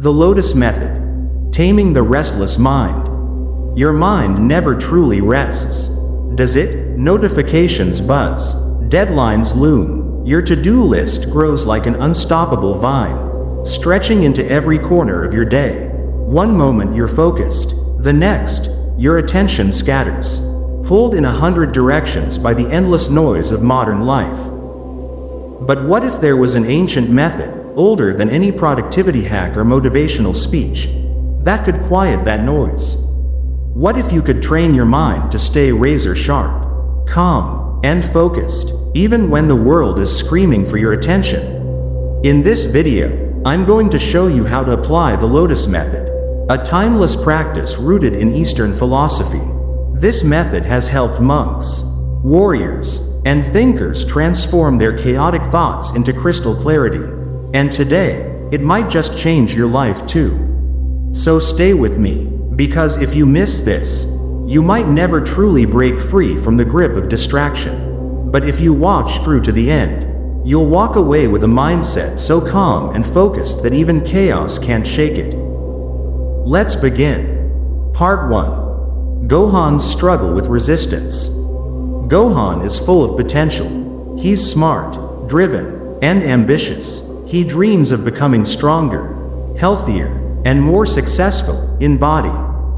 The Lotus Method. Taming the restless mind. Your mind never truly rests, does it? Notifications buzz. Deadlines loom. Your to-do list grows like an unstoppable vine, stretching into every corner of your day. One moment you're focused, the next, your attention scatters, pulled in 100 directions by the endless noise of modern life. But what if there was an ancient method, older than any productivity hack or motivational speech, that could quiet that noise? What if you could train your mind to stay razor sharp, calm, and focused, even when the world is screaming for your attention? In this video, I'm going to show you how to apply the Lotus Method, a timeless practice rooted in Eastern philosophy. This method has helped monks, warriors, and thinkers transform their chaotic thoughts into crystal clarity. And today, it might just change your life too. So stay with me, because if you miss this, you might never truly break free from the grip of distraction. But if you watch through to the end, you'll walk away with a mindset so calm and focused that even chaos can't shake it. Let's begin. Part 1. Gohan's struggle with resistance. Gohan is full of potential. He's smart, driven, and ambitious. He dreams of becoming stronger, healthier, and more successful in body,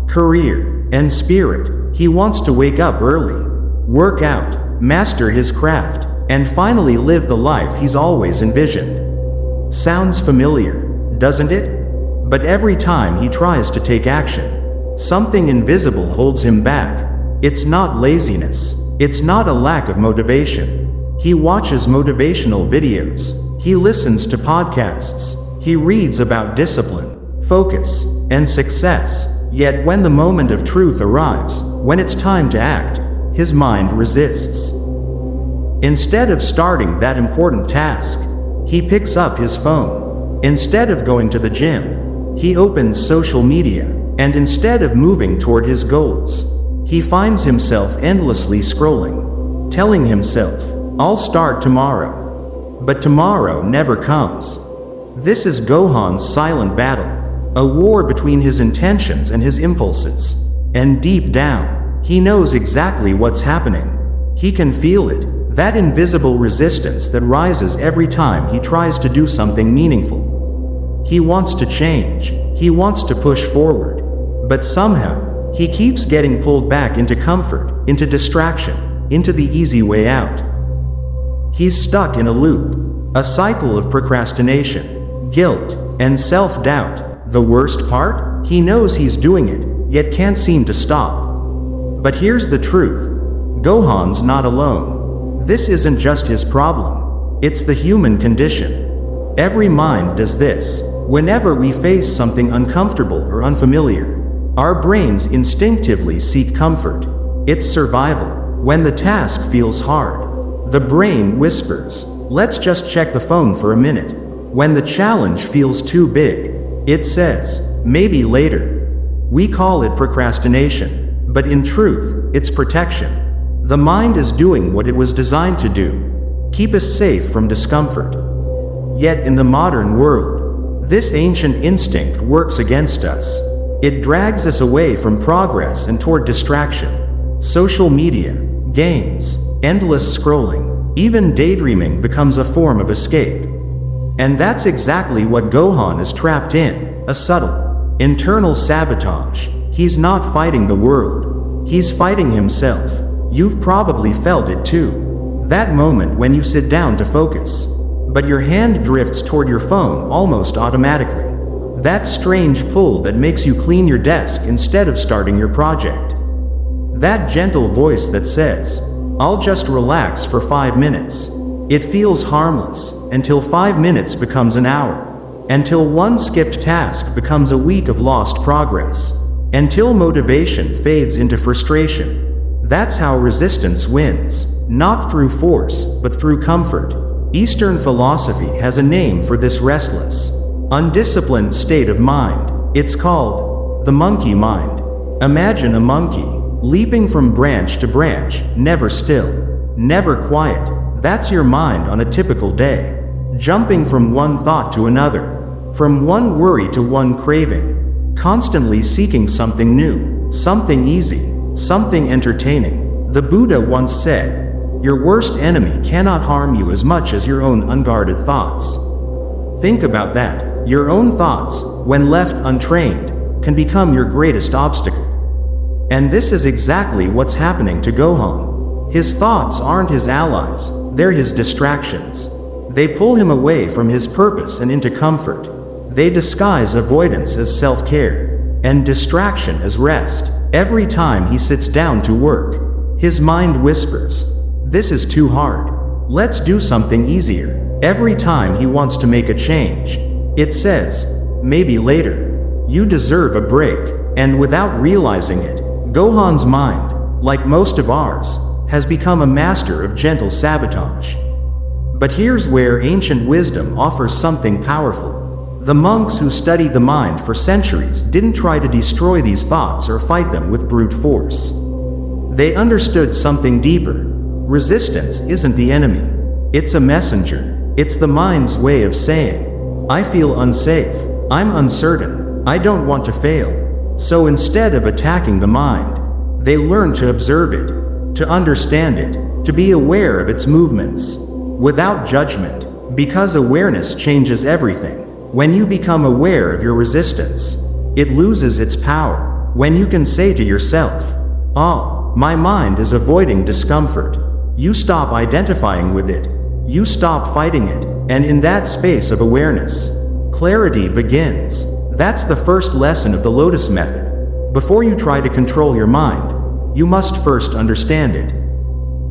career, and spirit. He wants to wake up early, work out, master his craft, and finally live the life he's always envisioned. Sounds familiar, doesn't it? But every time he tries to take action, something invisible holds him back. It's not laziness. It's not a lack of motivation. He watches motivational videos. He listens to podcasts. He reads about discipline, focus, and success. Yet when the moment of truth arrives, when it's time to act, his mind resists. Instead of starting that important task, he picks up his phone. Instead of going to the gym, he opens social media. And instead of moving toward his goals, he finds himself endlessly scrolling, telling himself, "I'll start tomorrow." But tomorrow never comes. This is Gohan's silent battle, a war between his intentions and his impulses. And deep down, he knows exactly what's happening. He can feel it, that invisible resistance that rises every time he tries to do something meaningful. He wants to change. He wants to push forward. But somehow, he keeps getting pulled back into comfort, into distraction, into the easy way out. He's stuck in a loop, a cycle of procrastination, guilt, and self-doubt. The worst part? He knows he's doing it, yet can't seem to stop. But here's the truth. Gohan's not alone. This isn't just his problem. It's the human condition. Every mind does this. Whenever we face something uncomfortable or unfamiliar, our brains instinctively seek comfort. It's survival. When the task feels hard, the brain whispers, "Let's just check the phone for a minute." When the challenge feels too big, it says, "Maybe later." We call it procrastination, but in truth, it's protection. The mind is doing what it was designed to do, keep us safe from discomfort. Yet in the modern world, this ancient instinct works against us. It drags us away from progress and toward distraction. Social media, games, endless scrolling, even daydreaming becomes a form of escape. And that's exactly what Gohan is trapped in, a subtle, internal sabotage. He's not fighting the world. He's fighting himself. You've probably felt it too. That moment when you sit down to focus, but your hand drifts toward your phone almost automatically. That strange pull that makes you clean your desk instead of starting your project. That gentle voice that says, "I'll just relax for 5 minutes." It feels harmless, until 5 minutes becomes an hour. Until one skipped task becomes a week of lost progress. Until motivation fades into frustration. That's how resistance wins. Not through force, but through comfort. Eastern philosophy has a name for this restless, undisciplined state of mind. It's called the monkey mind. Imagine a monkey, leaping from branch to branch, never still, never quiet. That's your mind on a typical day, jumping from one thought to another, from one worry to one craving, constantly seeking something new, something easy, something entertaining. The Buddha once said, "Your worst enemy cannot harm you as much as your own unguarded thoughts." Think about that. Your own thoughts, when left untrained, can become your greatest obstacle. And this is exactly what's happening to Gohan. His thoughts aren't his allies, they're his distractions. They pull him away from his purpose and into comfort. They disguise avoidance as self-care, and distraction as rest. Every time he sits down to work, his mind whispers, "This is too hard. Let's do something easier." Every time he wants to make a change, it says, "Maybe later. You deserve a break." And without realizing it, Gohan's mind, like most of ours, has become a master of gentle sabotage. But here's where ancient wisdom offers something powerful. The monks who studied the mind for centuries didn't try to destroy these thoughts or fight them with brute force. They understood something deeper. Resistance isn't the enemy. It's a messenger. It's the mind's way of saying, "I feel unsafe. I'm uncertain. I don't want to fail." So instead of attacking the mind, they learn to observe it, to understand it, to be aware of its movements, without judgment, because awareness changes everything. When you become aware of your resistance, it loses its power. When you can say to yourself, "Ah, my mind is avoiding discomfort," you stop identifying with it. You stop fighting it, and in that space of awareness, clarity begins. That's the first lesson of the Lotus Method. Before you try to control your mind, you must first understand it.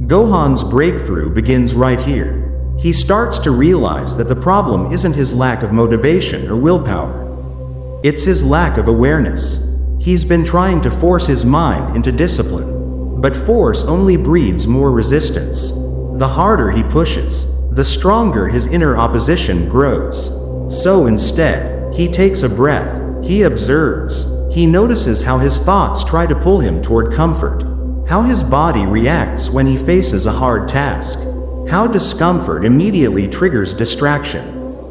Gohan's breakthrough begins right here. He starts to realize that the problem isn't his lack of motivation or willpower. It's his lack of awareness. He's been trying to force his mind into discipline, but force only breeds more resistance. The harder he pushes, the stronger his inner opposition grows. So instead, he takes a breath, he observes, he notices how his thoughts try to pull him toward comfort, how his body reacts when he faces a hard task, how discomfort immediately triggers distraction.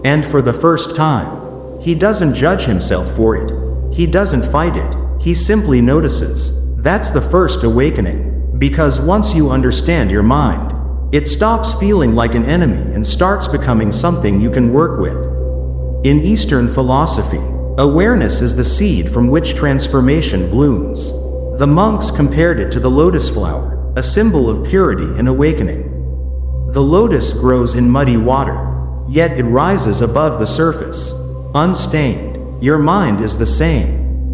And for the first time, he doesn't judge himself for it. He doesn't fight it. He simply notices. That's the first awakening. Because once you understand your mind, it stops feeling like an enemy and starts becoming something you can work with. In Eastern philosophy, awareness is the seed from which transformation blooms. The monks compared it to the lotus flower, a symbol of purity and awakening. The lotus grows in muddy water, yet it rises above the surface, unstained. Your mind is the same.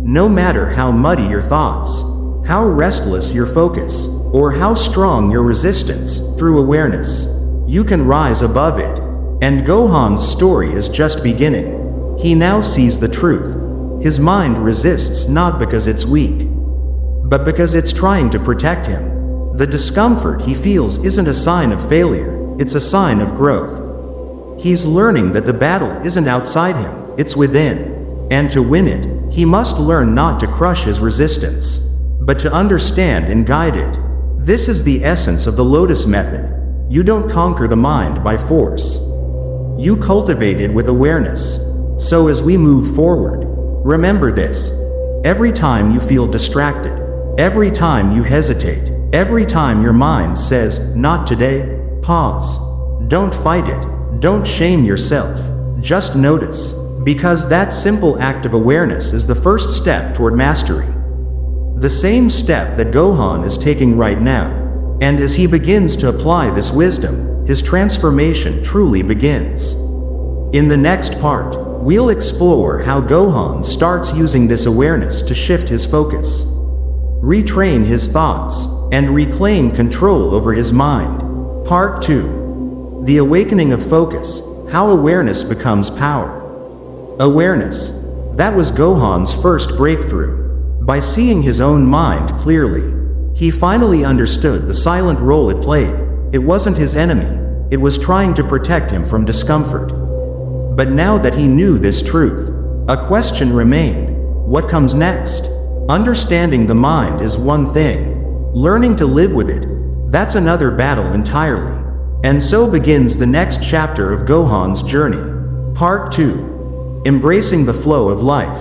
No matter how muddy your thoughts, how restless your focus, or how strong your resistance, through awareness, you can rise above it. And Gohan's story is just beginning. He now sees the truth. His mind resists not because it's weak, but because it's trying to protect him. The discomfort he feels isn't a sign of failure, it's a sign of growth. He's learning that the battle isn't outside him, it's within. And to win it, he must learn not to crush his resistance, but to understand and guide it. This is the essence of the Lotus Method. You don't conquer the mind by force. You cultivate it with awareness. So as we move forward, remember this. Every time you feel distracted, every time you hesitate, every time your mind says, "Not today," pause. Don't fight it. Don't shame yourself. Just notice. Because that simple act of awareness is the first step toward mastery. The same step that Gohan is taking right now. And as he begins to apply this wisdom, his transformation truly begins. In the next part, we'll explore how Gohan starts using this awareness to shift his focus, retrain his thoughts, and reclaim control over his mind. Part 2. The Awakening of Focus, How Awareness Becomes Power. Awareness. That was Gohan's first breakthrough. By seeing his own mind clearly, he finally understood the silent role it played. It wasn't his enemy, it was trying to protect him from discomfort. But now that he knew this truth, a question remained. What comes next? Understanding the mind is one thing. Learning to live with it, that's another battle entirely. And so begins the next chapter of Gohan's journey. Part 2. embracing the flow of life.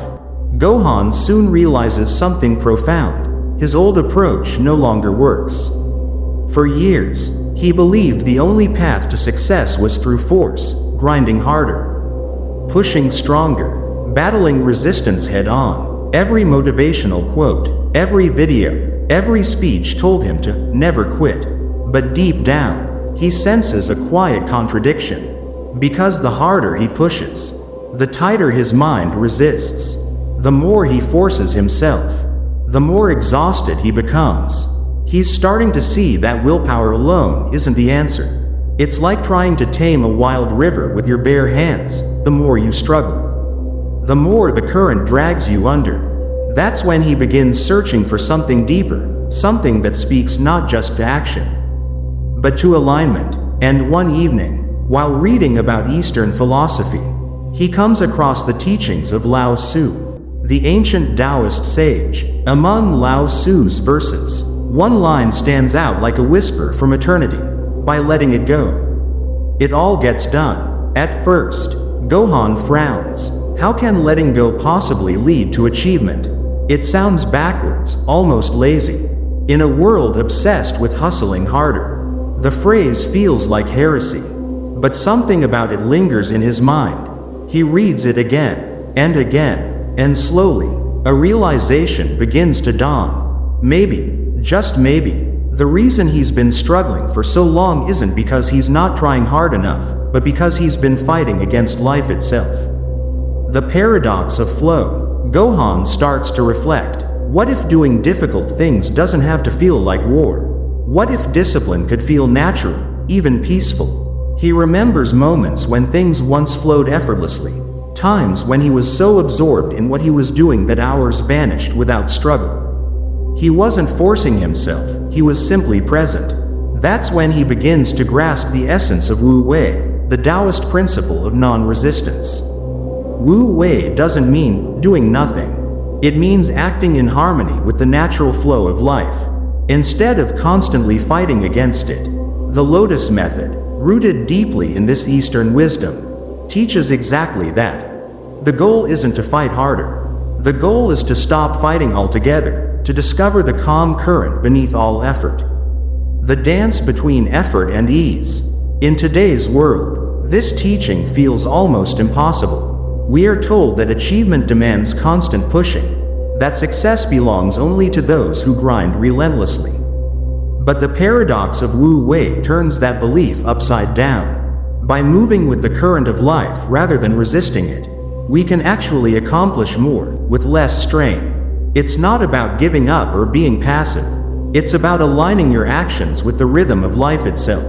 Gohan soon realizes something profound. His old approach no longer works. For years, he believed the only path to success was through force, grinding harder, pushing stronger, battling resistance head-on. Every motivational quote, every video, every speech told him to never quit. But deep down, he senses a quiet contradiction. Because the harder he pushes, the tighter his mind resists. The more he forces himself, the more exhausted he becomes. He's starting to see that willpower alone isn't the answer. It's like trying to tame a wild river with your bare hands. The more you struggle, the more the current drags you under. That's when he begins searching for something deeper, something that speaks not just to action, but to alignment. And one evening, while reading about Eastern philosophy, he comes across the teachings of Lao Tzu, the ancient Taoist sage. Among Lao Tzu's verses, one line stands out like a whisper from eternity: by letting it go, it all gets done. At first, Gohan frowns. How can letting go possibly lead to achievement? It sounds backwards, almost lazy. In a world obsessed with hustling harder, the phrase feels like heresy. But something about it lingers in his mind. He reads it again, and slowly, a realization begins to dawn. Maybe, just maybe, the reason he's been struggling for so long isn't because he's not trying hard enough, but because he's been fighting against life itself. The paradox of flow. Gohan starts to reflect. What if doing difficult things doesn't have to feel like war? What if discipline could feel natural, even peaceful? He remembers moments when things once flowed effortlessly, times when he was so absorbed in what he was doing that hours vanished without struggle. He wasn't forcing himself, he was simply present. That's when he begins to grasp the essence of Wu Wei, the Taoist principle of non-resistance. Wu Wei doesn't mean doing nothing. It means acting in harmony with the natural flow of life, instead of constantly fighting against it. The Lotus Method, rooted deeply in this Eastern wisdom, teaches exactly that. The goal isn't to fight harder. The goal is to stop fighting altogether, to discover the calm current beneath all effort. The dance between effort and ease. In today's world, this teaching feels almost impossible. We are told that achievement demands constant pushing, that success belongs only to those who grind relentlessly. But the paradox of Wu Wei turns that belief upside down. By moving with the current of life rather than resisting it, we can actually accomplish more, with less strain. It's not about giving up or being passive. It's about aligning your actions with the rhythm of life itself.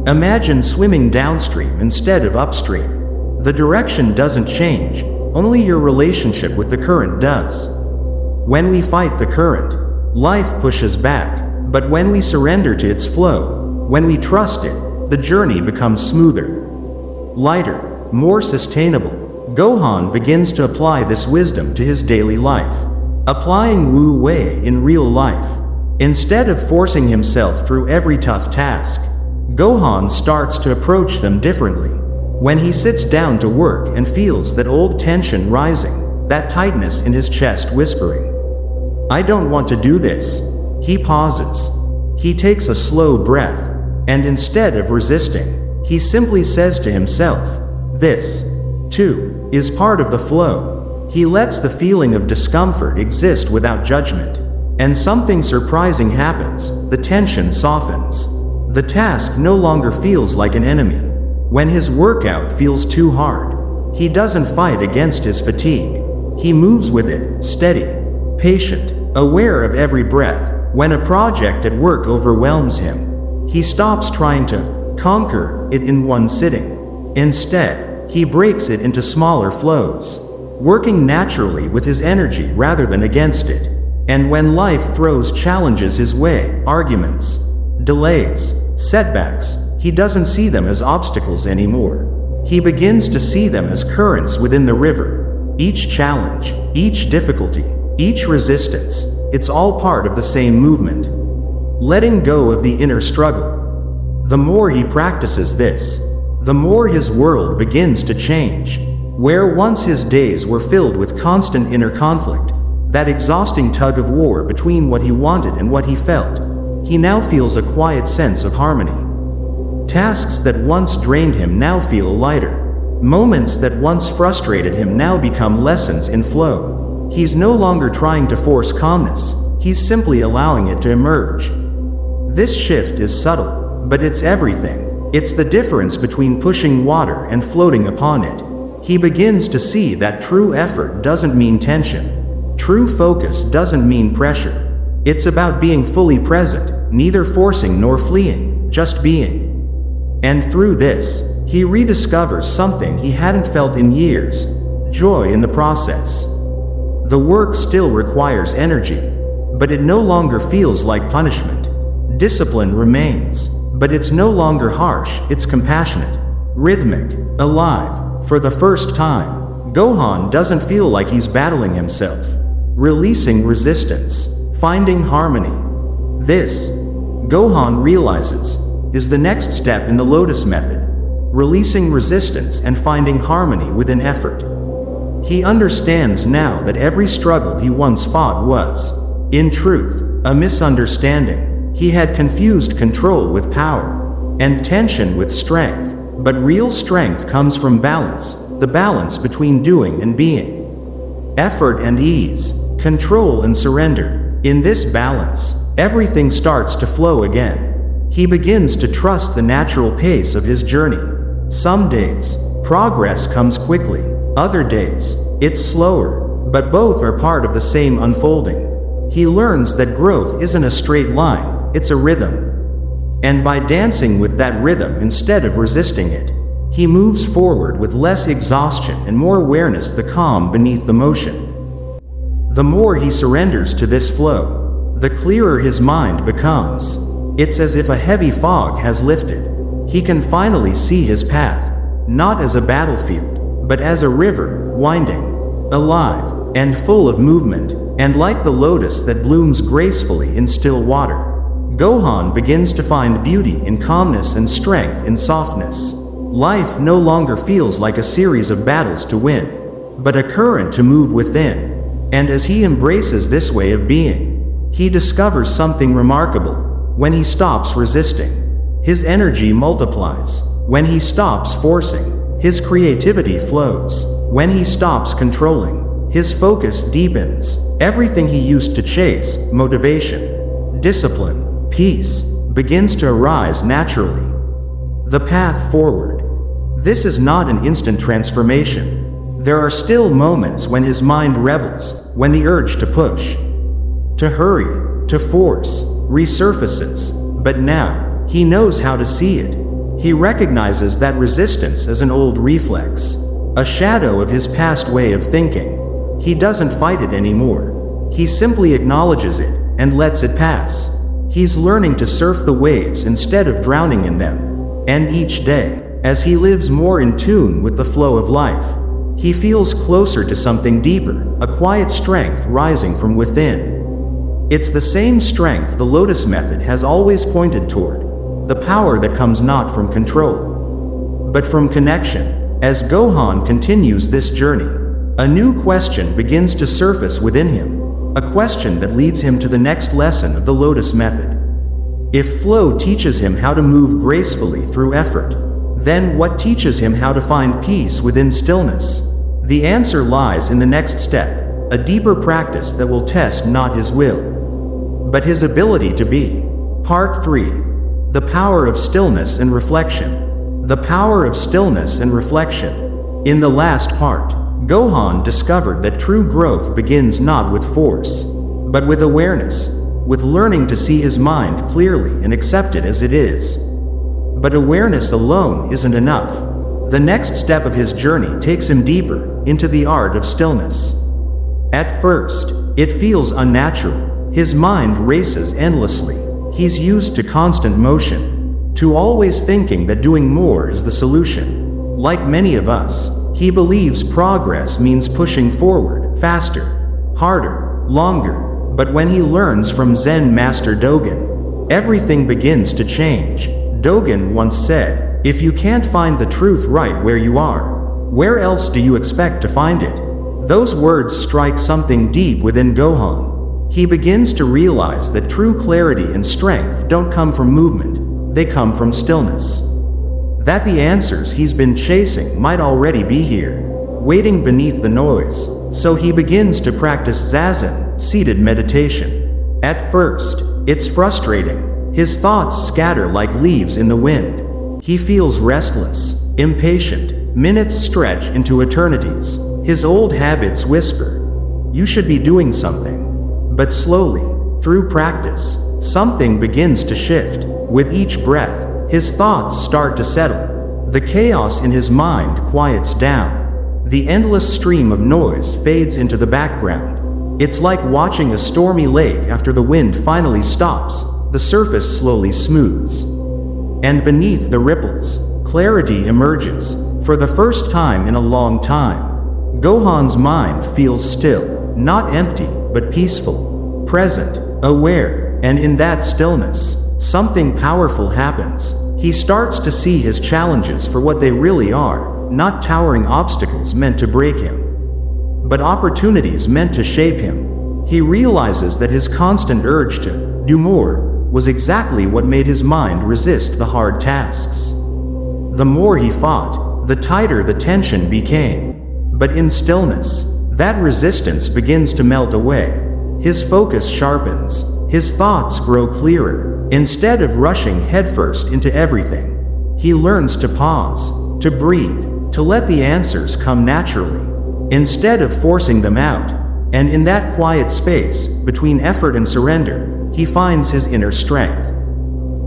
Imagine swimming downstream instead of upstream. The direction doesn't change, only your relationship with the current does. When we fight the current, life pushes back. But when we surrender to its flow, when we trust it, the journey becomes smoother, lighter, more sustainable. Gohan begins to apply this wisdom to his daily life, applying Wu Wei in real life. Instead of forcing himself through every tough task, Gohan starts to approach them differently. When he sits down to work and feels that old tension rising, that tightness in his chest whispering, "I don't want to do this," he pauses. He takes a slow breath, and instead of resisting, he simply says to himself, "This, too, is part of the flow." He lets the feeling of discomfort exist without judgment. And something surprising happens. The tension softens. The task no longer feels like an enemy. When his workout feels too hard, he doesn't fight against his fatigue. He moves with it, steady, patient, aware of every breath. When a project at work overwhelms him, he stops trying to conquer it in one sitting. Instead, he breaks it into smaller flows, working naturally with his energy rather than against it. And when life throws challenges his way, arguments, delays, setbacks, he doesn't see them as obstacles anymore. He begins to see them as currents within the river. Each challenge, each difficulty, each resistance, it's all part of the same movement. Letting go of the inner struggle. The more he practices this, the more his world begins to change. Where once his days were filled with constant inner conflict, that exhausting tug of war between what he wanted and what he felt, he now feels a quiet sense of harmony. Tasks that once drained him now feel lighter. Moments that once frustrated him now become lessons in flow. He's no longer trying to force calmness, he's simply allowing it to emerge. This shift is subtle, but it's everything. It's the difference between pushing water and floating upon it. He begins to see that true effort doesn't mean tension. True focus doesn't mean pressure. It's about being fully present, neither forcing nor fleeing, just being. And through this, he rediscovers something he hadn't felt in years: joy in the process. The work still requires energy, but it no longer feels like punishment. Discipline remains, but it's no longer harsh, it's compassionate, rhythmic, alive. For the first time, Gohan doesn't feel like he's battling himself, releasing resistance, finding harmony. This, Gohan realizes, is the next step in the Lotus Method, releasing resistance and finding harmony within effort. He understands now that every struggle he once fought was, in truth, a misunderstanding. He had confused control with power, and tension with strength, but real strength comes from balance, the balance between doing and being. Effort and ease, control and surrender. In this balance, everything starts to flow again. He begins to trust the natural pace of his journey. Some days, progress comes quickly. Other days, it's slower, but both are part of the same unfolding. He learns that growth isn't a straight line, it's a rhythm. And by dancing with that rhythm instead of resisting it, he moves forward with less exhaustion and more awareness, the calm beneath the motion. The more he surrenders to this flow, the clearer his mind becomes. It's as if a heavy fog has lifted. He can finally see his path, not as a battlefield, but as a river, winding, alive, and full of movement. And like the lotus that blooms gracefully in still water, Gohan begins to find beauty in calmness and strength in softness. Life no longer feels like a series of battles to win, but a current to move within. And as he embraces this way of being, he discovers something remarkable. When he stops resisting, his energy multiplies. When he stops forcing, his creativity flows. When he stops controlling, his focus deepens. Everything he used to chase, motivation, discipline, peace, begins to arise naturally. The path forward. This is not an instant transformation. There are still moments when his mind rebels, when the urge to push, to hurry, to force, resurfaces, but now, he knows how to see it. He recognizes that resistance as an old reflex, a shadow of his past way of thinking. He doesn't fight it anymore. He simply acknowledges it and lets it pass. He's learning to surf the waves instead of drowning in them. And each day, as he lives more in tune with the flow of life, he feels closer to something deeper, a quiet strength rising from within. It's the same strength the Lotus Method has always pointed toward, the power that comes not from control, but from connection. As Gohan continues this journey, a new question begins to surface within him, a question that leads him to the next lesson of the Lotus Method. If flow teaches him how to move gracefully through effort, then what teaches him how to find peace within stillness? The answer lies in the next step, a deeper practice that will test not his will, but his ability to be. Part 3. The power of stillness and reflection. The power of stillness and reflection. In the last part, Gohan discovered that true growth begins not with force, but with awareness, with learning to see his mind clearly and accept it as it is. But awareness alone isn't enough. The next step of his journey takes him deeper into the art of stillness. At first, it feels unnatural. His mind races endlessly. He's used to constant motion, to always thinking that doing more is the solution. Like many of us, he believes progress means pushing forward, faster, harder, longer. But when he learns from Zen Master Dogen, everything begins to change. Dogen once said, "If you can't find the truth right where you are, Where else do you expect to find it? Those words strike something deep within Gohan. He begins to realize that true clarity and strength don't come from movement, they come from stillness. That the answers he's been chasing might already be here, waiting beneath the noise. So he begins to practice zazen, seated meditation. At first, it's frustrating. His thoughts scatter like leaves in the wind. He feels restless, impatient. Minutes stretch into eternities. His old habits whisper, "You should be doing something." But slowly, through practice, something begins to shift. With each breath, his thoughts start to settle. The chaos in his mind quiets down. The endless stream of noise fades into the background. It's like watching a stormy lake after the wind finally stops. The surface slowly smooths. And beneath the ripples, clarity emerges. For the first time in a long time, Gohan's mind feels still, not empty, but peaceful, present, aware, and in that stillness, something powerful happens. He starts to see his challenges for what they really are, not towering obstacles meant to break him, but opportunities meant to shape him. He realizes that his constant urge to do more was exactly what made his mind resist the hard tasks. The more he fought, the tighter the tension became. But in stillness, that resistance begins to melt away. His focus sharpens. His thoughts grow clearer. Instead of rushing headfirst into everything, he learns to pause, to breathe, to let the answers come naturally, instead of forcing them out. And in that quiet space, between effort and surrender, he finds his inner strength.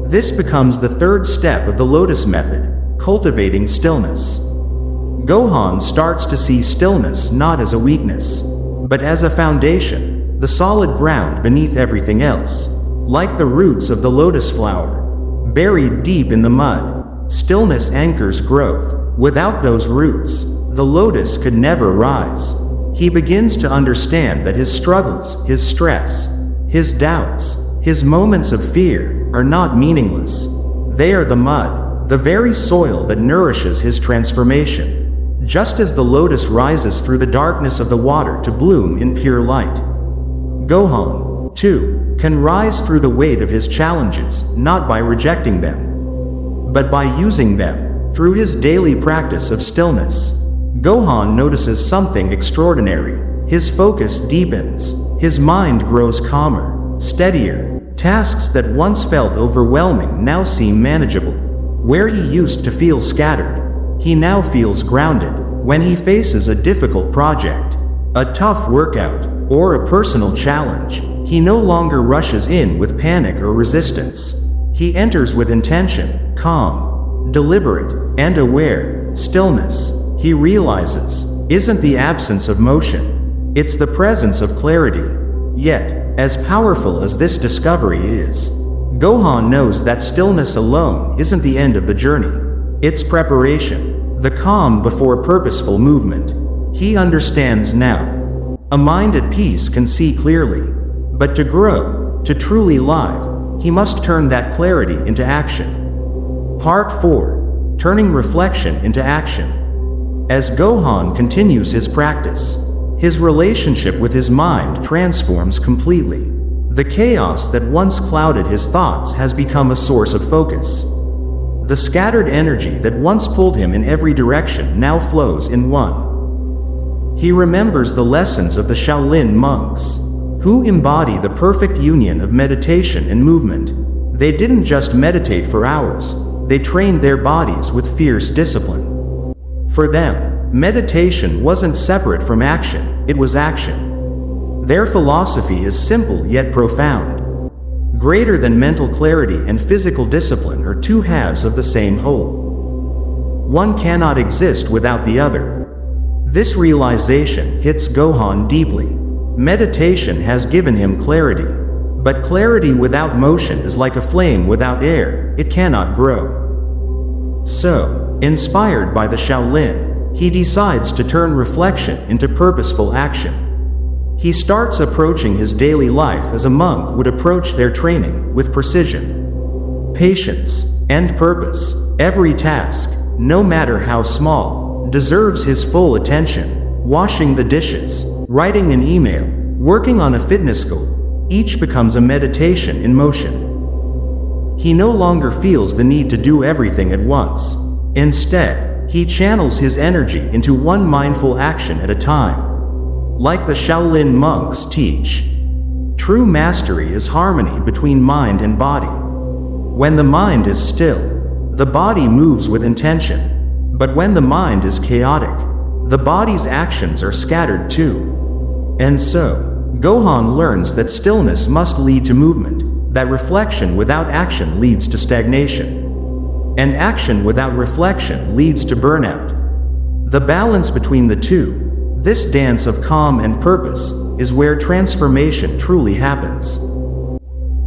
This becomes the third step of the Lotus Method, cultivating stillness. Gohan starts to see stillness not as a weakness, but as a foundation, the solid ground beneath everything else. Like the roots of the lotus flower, buried deep in the mud, stillness anchors growth. Without those roots, the lotus could never rise. He begins to understand that his struggles, his stress, his doubts, his moments of fear are not meaningless. They are the mud, the very soil that nourishes his transformation. Just as the lotus rises through the darkness of the water to bloom in pure light, Gohan, too, can rise through the weight of his challenges, not by rejecting them, but by using them. Through his daily practice of stillness, Gohan notices something extraordinary. His focus deepens, his mind grows calmer, steadier. Tasks that once felt overwhelming now seem manageable. Where he used to feel scattered, he now feels grounded. When he faces a difficult project, a tough workout, or a personal challenge, he no longer rushes in with panic or resistance. He enters with intention, calm, deliberate, and aware. Stillness, he realizes, isn't the absence of motion. It's the presence of clarity. Yet, as powerful as this discovery is, Gohan knows that stillness alone isn't the end of the journey. It's preparation, the calm before purposeful movement. He understands now. A mind at peace can see clearly, but to grow, to truly live, he must turn that clarity into action. Part 4. Turning reflection into action. As Gohan continues his practice, his relationship with his mind transforms completely. The chaos that once clouded his thoughts has become a source of focus. The scattered energy that once pulled him in every direction now flows in one. He remembers the lessons of the Shaolin monks, who embody the perfect union of meditation and movement. They didn't just meditate for hours, they trained their bodies with fierce discipline. For them, meditation wasn't separate from action, it was action. Their philosophy is simple yet profound. Greater than mental clarity and physical discipline are two halves of the same whole. One cannot exist without the other. This realization hits Gohan deeply. Meditation has given him clarity. But clarity without motion is like a flame without air, it cannot grow. So, inspired by the Shaolin, he decides to turn reflection into purposeful action. He starts approaching his daily life as a monk would approach their training, with precision, patience, and purpose. Every task, no matter how small, deserves his full attention. Washing the dishes, writing an email, working on a fitness goal, each becomes a meditation in motion. He no longer feels the need to do everything at once. Instead, he channels his energy into one mindful action at a time. Like the Shaolin monks teach, true mastery is harmony between mind and body. When the mind is still, the body moves with intention. But when the mind is chaotic, the body's actions are scattered too. And so, Gohan learns that stillness must lead to movement, that reflection without action leads to stagnation, and action without reflection leads to burnout. The balance between the two, this dance of calm and purpose, is where transformation truly happens.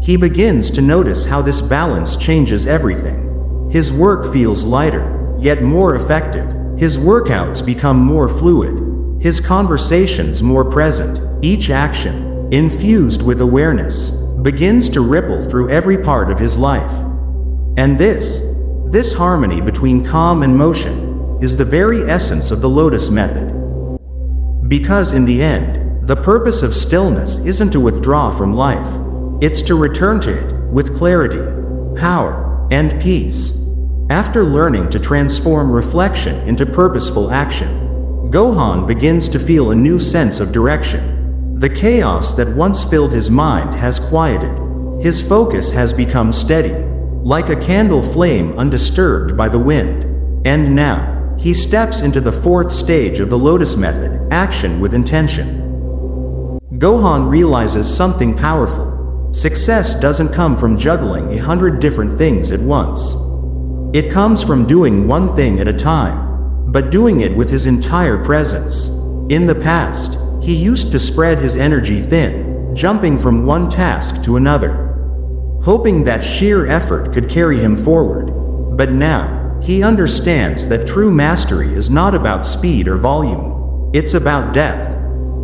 He begins to notice how this balance changes everything. His work feels lighter, yet more effective. His workouts become more fluid. His conversations more present. Each action, infused with awareness, begins to ripple through every part of his life. And this harmony between calm and motion, is the very essence of the Lotus Method. Because in the end, the purpose of stillness isn't to withdraw from life. It's to return to it, with clarity, power, and peace. After learning to transform reflection into purposeful action, Gohan begins to feel a new sense of direction. The chaos that once filled his mind has quieted. His focus has become steady, like a candle flame undisturbed by the wind. And now, he steps into the fourth stage of the Lotus Method, action with intention. Gohan realizes something powerful. Success doesn't come from juggling 100 different things at once. It comes from doing one thing at a time, but doing it with his entire presence. In the past, he used to spread his energy thin, jumping from one task to another, hoping that sheer effort could carry him forward. But now, he understands that true mastery is not about speed or volume. It's about depth.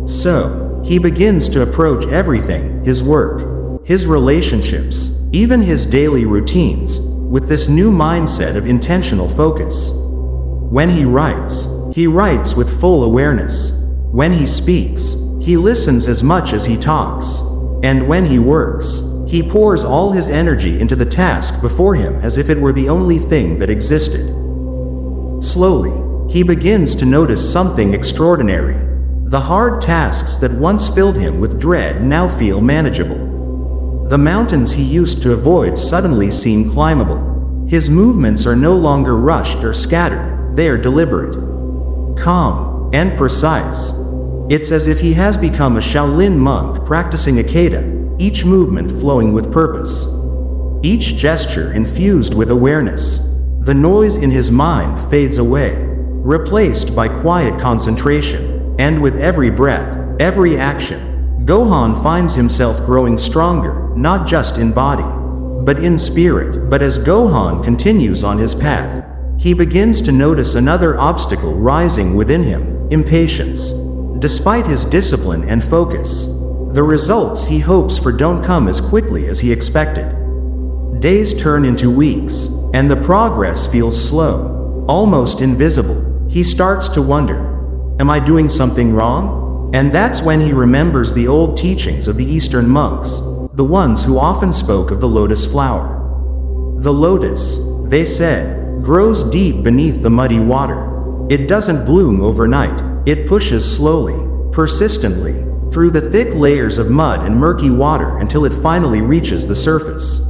So, he begins to approach everything, his work, his relationships, even his daily routines, with this new mindset of intentional focus. When he writes with full awareness. When he speaks, he listens as much as he talks. And when he works, he pours all his energy into the task before him as if it were the only thing that existed. Slowly, he begins to notice something extraordinary. The hard tasks that once filled him with dread now feel manageable. The mountains he used to avoid suddenly seem climbable. His movements are no longer rushed or scattered, they are deliberate, calm, and precise. It's as if he has become a Shaolin monk practicing Aikido, each movement flowing with purpose, each gesture infused with awareness. The noise in his mind fades away, replaced by quiet concentration, and with every breath, every action, Gohan finds himself growing stronger, not just in body, but in spirit. But as Gohan continues on his path, he begins to notice another obstacle rising within him: impatience. Despite his discipline and focus, the results he hopes for don't come as quickly as he expected. Days turn into weeks, and the progress feels slow, almost invisible. He starts to wonder, am I doing something wrong? And that's when he remembers the old teachings of the Eastern monks, the ones who often spoke of the lotus flower. The lotus, they said, grows deep beneath the muddy water. It doesn't bloom overnight. It pushes slowly, persistently, through the thick layers of mud and murky water until it finally reaches the surface.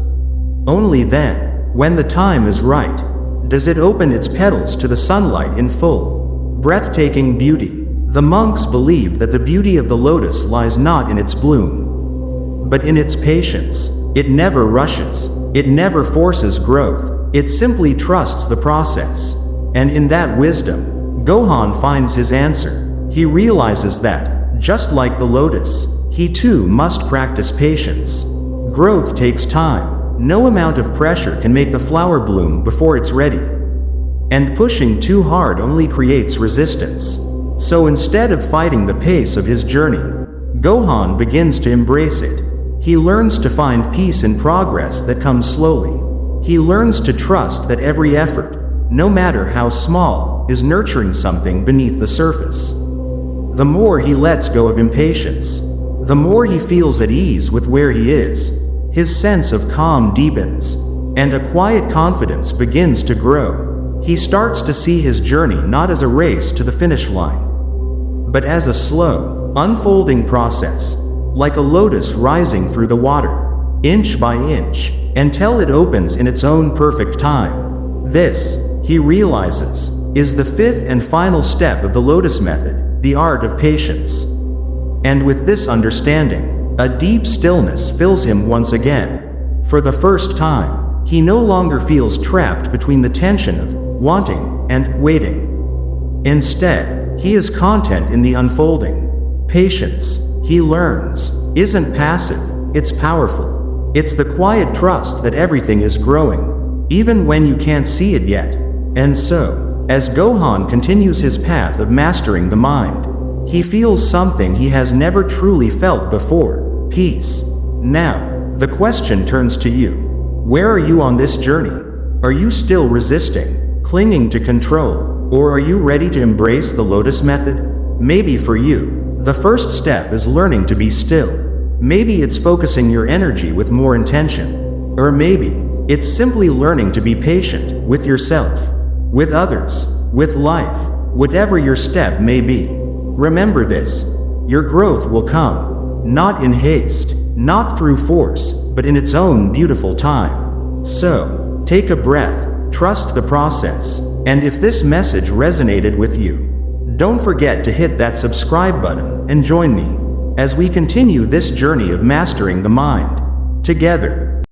Only then, when the time is right, does it open its petals to the sunlight in full, breathtaking beauty. The monks believed that the beauty of the lotus lies not in its bloom, but in its patience. It never rushes, it never forces growth, it simply trusts the process. And in that wisdom, Gohan finds his answer. He realizes that, just like the lotus, he too must practice patience. Growth takes time. No amount of pressure can make the flower bloom before it's ready. And pushing too hard only creates resistance. So instead of fighting the pace of his journey, Gohan begins to embrace it. He learns to find peace in progress that comes slowly. He learns to trust that every effort, no matter how small, calm is nurturing something beneath the surface. The more he lets go of impatience, the more he feels at ease with where he is. His sense of calm deepens, and a quiet confidence begins to grow. He starts to see his journey not as a race to the finish line, but as a slow, unfolding process, like a lotus rising through the water, inch by inch, until it opens in its own perfect time. This, he realizes, is the fifth and final step of the lotus method, the art of patience. And with this understanding, a deep stillness fills him once again. For the first time, he no longer feels trapped between the tension of wanting and waiting. Instead, he is content in the unfolding. Patience, he learns, isn't passive, it's powerful. It's the quiet trust that everything is growing, even when you can't see it yet. And so, as Gohan continues his path of mastering the mind, he feels something he has never truly felt before: peace. Now, the question turns to you. Where are you on this journey? Are you still resisting, clinging to control, or are you ready to embrace the lotus method? Maybe for you, the first step is learning to be still. Maybe it's focusing your energy with more intention. Or maybe it's simply learning to be patient with yourself, with others, with life, whatever your step may be. Remember this: your growth will come, not in haste, not through force, but in its own beautiful time. So, take a breath, trust the process, and if this message resonated with you, don't forget to hit that subscribe button and join me as we continue this journey of mastering the mind together.